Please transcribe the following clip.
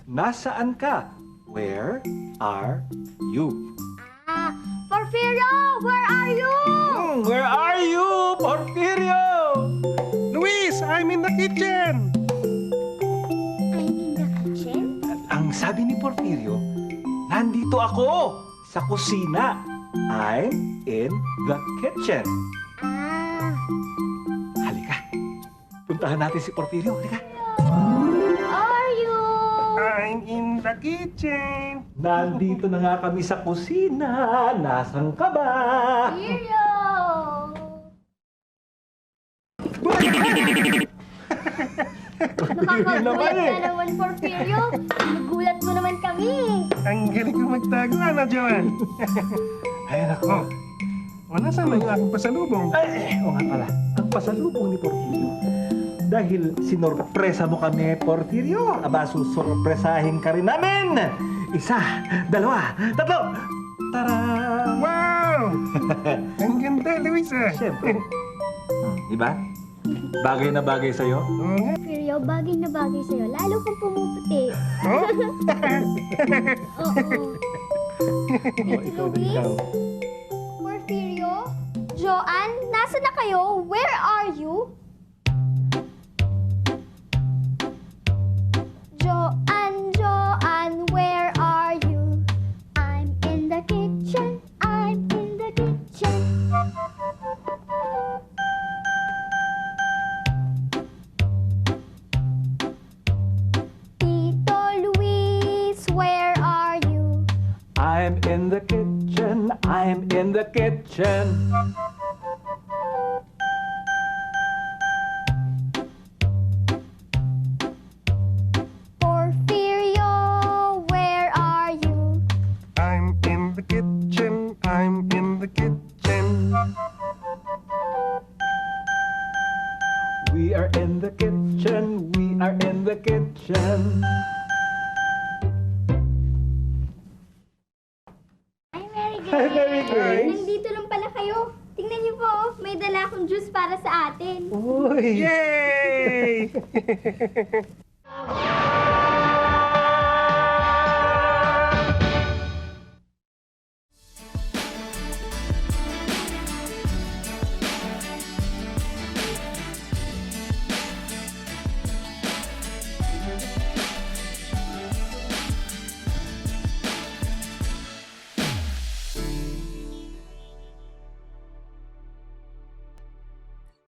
Nasaan ka? Where are you? Porfirio, where are you? Where are you, Porfirio? Luis, I'm in the kitchen! I'm in the kitchen? Ang sabi ni Porfirio, nandito ako sa kusina. I'm in the kitchen. Halika. Puntahan natin si Porfirio. Halika. Are you? I'm in the kitchen! Nandito na nga kami sa kusina. Nasaan ka ba? Porfirio! Porfirio naman Nakakagulat eh. na naman, Porfirio. Nagulat mo naman kami. Ang galing ko magtago, ano, Joan? Ay, nako. O, nasaan na yung aking pasalubong? Ay, o nga pala. Ang pasalubong ni Porfirio. Dahil sinorpresa mo kami, Porfirio. Aba, susorpresahin ka rin namin. 1, 2, 3. Tara! Wow! Ang ganda, Luis, ah. Siyempre. Diba? Bagay na bagay sa'yo. Oo nga. Porfirio, bagay na bagay sa'yo. Lalo kang pumuputi. Oh? Oo. O, ikaw din ikaw. Porfirio? Joanne, nasa na kayo? Where are you? Joanne, where are you? I'm in the kitchen. I'm in the kitchen. Tito Luis, where are you? I'm in the kitchen. I'm in the kitchen. Porfirio, where are you? I'm in the kitchen. I'm in the kitchen. We are in the kitchen. We are in the kitchen. Ay, Merry Hi, Merry Grace. Nandito lang pala kayo. Tingnan niyo po, may dala akong juice para sa atin. Uy! Yay!